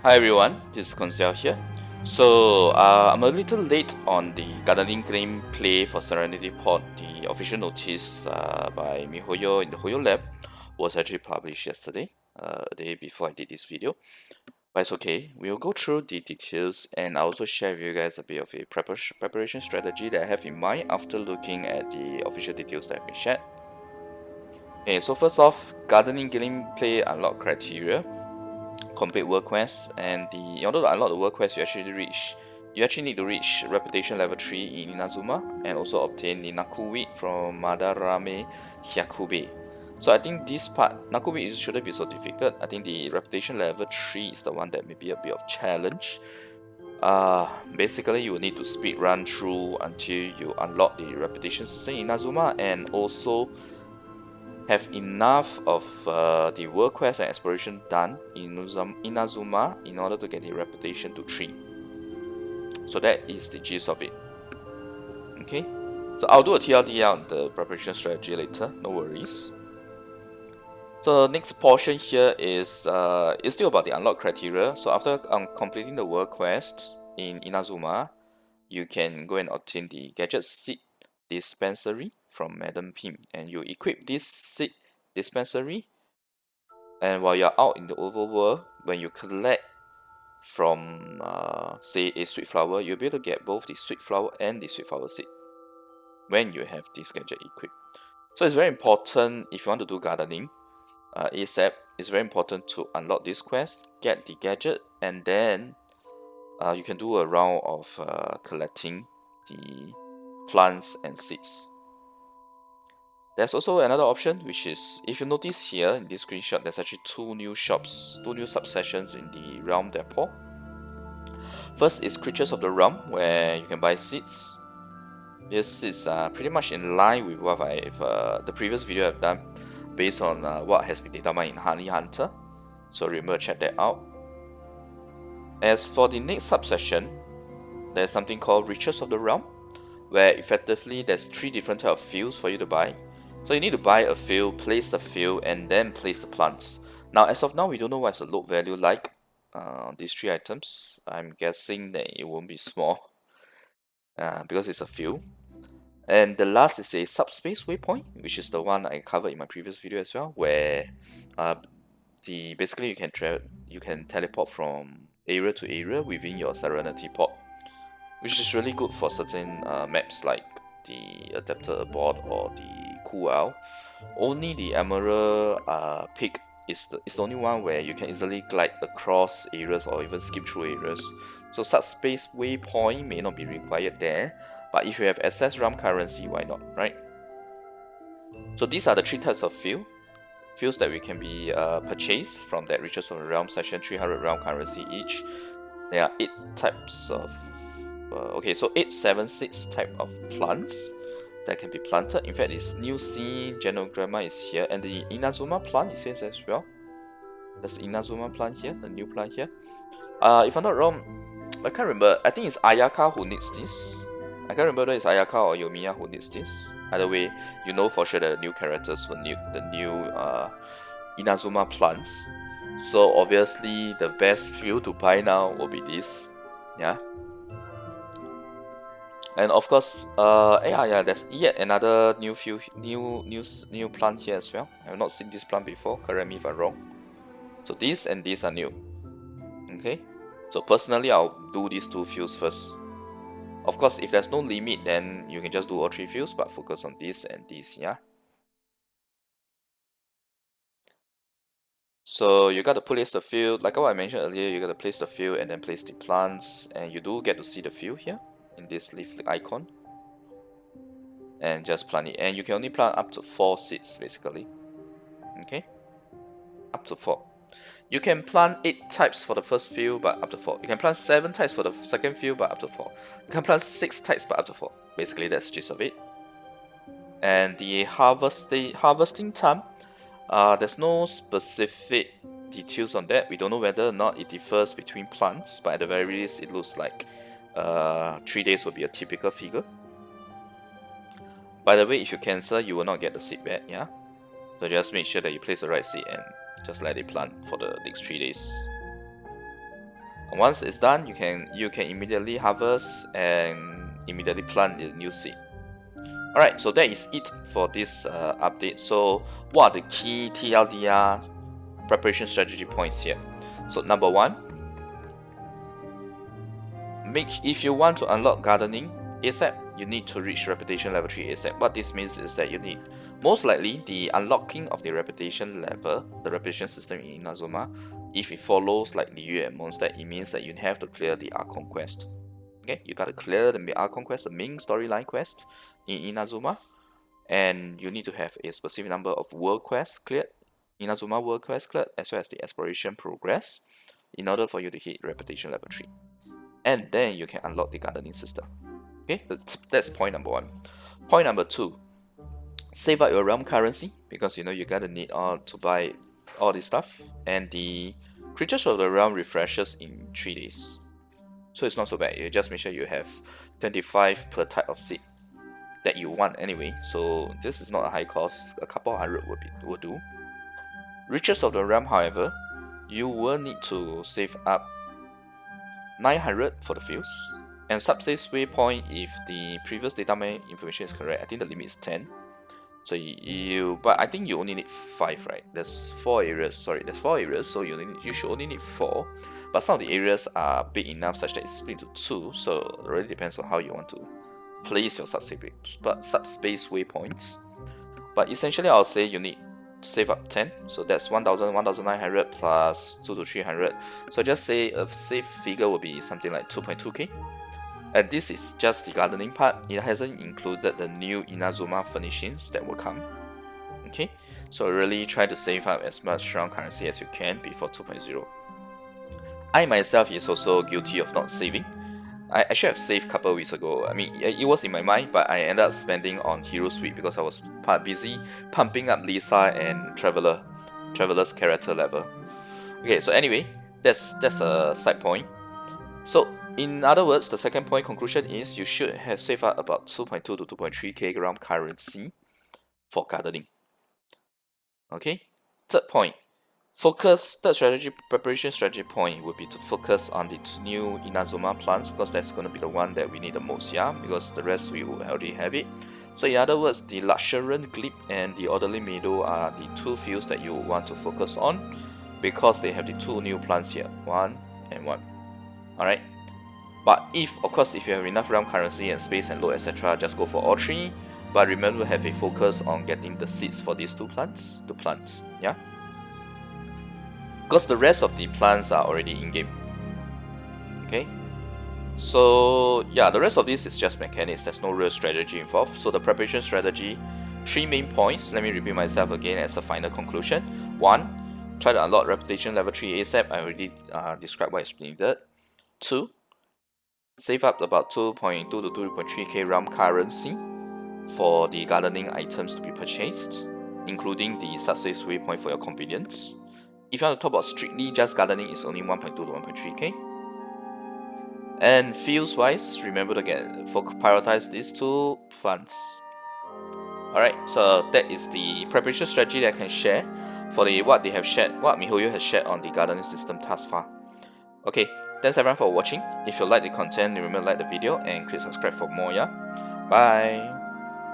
Hi everyone, this is Koinzell here. I'm a little late on the gardening gameplay for Serenitea Pot. The official notice by MiHoYo in the Hoyo Lab was actually published yesterday, a day before I did this video. But it's okay, we'll go through the details and I'll also share with you guys a bit of a preparation strategy that I have in mind after looking at the official details that have been shared. Okay, so first off, gardening gameplay unlock criteria. Complete world quest, and in order to unlock the world quest, you actually need to reach reputation level 3 in Inazuma and also obtain the Nakuwi from Madarame Hyakube. So I think this part, Nakuwi shouldn't be so difficult. I think the reputation level 3 is the one that may be a bit of challenge. Basically you will need to speed run through until you unlock the reputation system in Inazuma and also have enough of the world quest and exploration done in Inazuma in order to get the reputation to 3. So that is the gist of it. Okay, so I'll do a TLDR on the preparation strategy later, no worries. So the next portion here is still about the unlock criteria. So after completing the world quest in Inazuma, you can go and obtain the gadget seed dispensary from Madam Pim, and you equip this seed dispensary, and while you're out in the overworld, when you collect from say a sweet flower, you'll be able to get both the sweet flower and the sweet flower seed when you have this gadget equipped. So it's very important if you want to do gardening ASAP. It's very important to unlock this quest, get the gadget, and then you can do a round of collecting the plants and seeds. There's also another option, which is, if you notice here in this screenshot, there's actually two new subsessions in the Realm Depot. First is Creatures of the Realm, where you can buy seeds. These seeds are pretty much in line with what the previous video I've done, based on what has been determined in Honey Hunter. So remember to check that out. As for the next subsession, there's something called Riches of the Realm, where effectively there's 3 different types of fields for you to buy. So you need to buy a field, place the field, and then place the plants. Now, as of now, we don't know what's the load value like on these 3 items. I'm guessing that it won't be small because it's a field. And the last is a subspace waypoint, which is the one I covered in my previous video as well, where basically you can teleport from area to area within your Serenitea Pot, which is really good for certain maps like the Adeptal Abort or the Koinzell. Only the Emerald Peak is the only one where you can easily glide across areas or even skip through areas. So subspace waypoint may not be required there, but if you have excess realm currency, why not, right? So these are the 3 types of fields that we can be purchased from that Riches of the Realm session, 300 realm currency each. There are 8 types of okay, so 8, 7, 6 type of plants that can be planted. In fact, this new sea Genogramma is here, and the Inazuma plant is here as well. There's Inazuma plant here, the new plant here. If I'm not wrong, I can't remember. I think it's Ayaka who needs this. I can't remember whether it's Ayaka or Yomiya who needs this. Either way, you know for sure that the new characters will need the new Inazuma plants. So obviously, the best field to buy now will be this. Yeah. And of course, there's yet another new plant here as well. I have not seen this plant before, correct me if I'm wrong. So these and these are new. Okay, so personally I'll do these 2 fields first. Of course, if there's no limit, then you can just do all 3 fields, but focus on this and this, yeah. So you got to place the field, like what I mentioned earlier, you got to place the field and then place the plants, and you do get to see the field here in this leaf icon, and just plant it. And you can only plant up to 4 seeds basically. Okay, up to 4. You can plant 8 types for the first field, but up to 4. You can plant 7 types for the second field, but up to 4. You can plant 6 types, but up to 4. Basically, that's the gist of it. And the harvesting time, there's no specific details on that. We don't know whether or not it differs between plants, but at the very least, it looks like 3 days will be a typical figure. By the way, if you cancel, you will not get the seed back, yeah? So just make sure that you place the right seed and just let it plant for the next 3 days. And once it's done, you can immediately harvest and immediately plant the new seed. Alright, so that is it for this update. So what are the key TLDR preparation strategy points here? So number 1, if you want to unlock gardening ASAP, you need to reach reputation level 3 ASAP. What this means is that you need, most likely, the unlocking of the reputation level, the reputation system in Inazuma, if it follows like Liu and Mondstadt, it means that you have to clear the Archon quest. Okay, you gotta clear the Archon quest, the main storyline quest in Inazuma, and you need to have a specific number of world quests cleared, Inazuma world quests cleared, as well as the exploration progress, in order for you to hit reputation level 3. And then you can unlock the gardening system. Okay, that's point number 1. Point number 2, save up your realm currency, because you know you gotta need to buy all this stuff, and the creatures of the realm refreshes in 3 days. So it's not so bad. You just make sure you have 25 per type of seed that you want anyway. So this is not a high cost. A couple hundred will do. Riches of the realm, however, you will need to save up 900 for the fields. And subspace waypoint, if the previous data information is correct, I think the limit is 10. So but I think you only need 5, right? There's 4 areas. Sorry, there's 4 areas, so you should only need 4. But some of the areas are big enough such that it's split into 2. So it really depends on how you want to place your subspace waypoints. But essentially, I'll say you need to save up 10. So that's 1,000, 1,900 plus 2 to 300. So just say a safe figure will be something like 2.2k. And this is just the gardening part. It hasn't included the new Inazuma furnishings that will come. Okay, so really try to save up as much realm currency as you can before 2.0. I myself is also guilty of not saving. I should have saved a couple of weeks ago. I mean, it was in my mind, but I ended up spending on Hero Suite because I was busy pumping up Lisa and Traveler's character level. Okay, so anyway, that's a side point. So in other words, the second point conclusion is you should have saved up about 2.2 to 2.3k realm currency for gardening. Okay, third point. Third preparation strategy point would be to focus on the new Inazuma plants, because that's going to be the one that we need the most, yeah, because the rest we will already have it. So in other words, the Luxuriant Glip and the Orderly Meadow are the 2 fields that you want to focus on, because they have the 2 new plants here, 1 and 1. Alright, but of course if you have enough realm currency and space and load, etc., just go for all 3. But remember to have a focus on getting the seeds for these 2 plants to plant, yeah? Because the rest of the plants are already in-game. Okay? So yeah, the rest of this is just mechanics. There's no real strategy involved. So the preparation strategy, 3 main points. Let me repeat myself again as a final conclusion. 1, try to unlock reputation level 3 ASAP. I already described what is needed. 2, save up about 2.2 to 2.3k realm currency for the gardening items to be purchased, including the success waypoint for your convenience. If you want to talk about strictly just gardening, it's only 1.2 to 1.3k. And fields wise, remember to prioritize these 2 plants. Alright, so that is the preparation strategy that I can share for what MiHoYo has shared on the gardening system thus far. Okay, thanks everyone for watching. If you like the content, remember to like the video and click subscribe for more, yeah? Bye!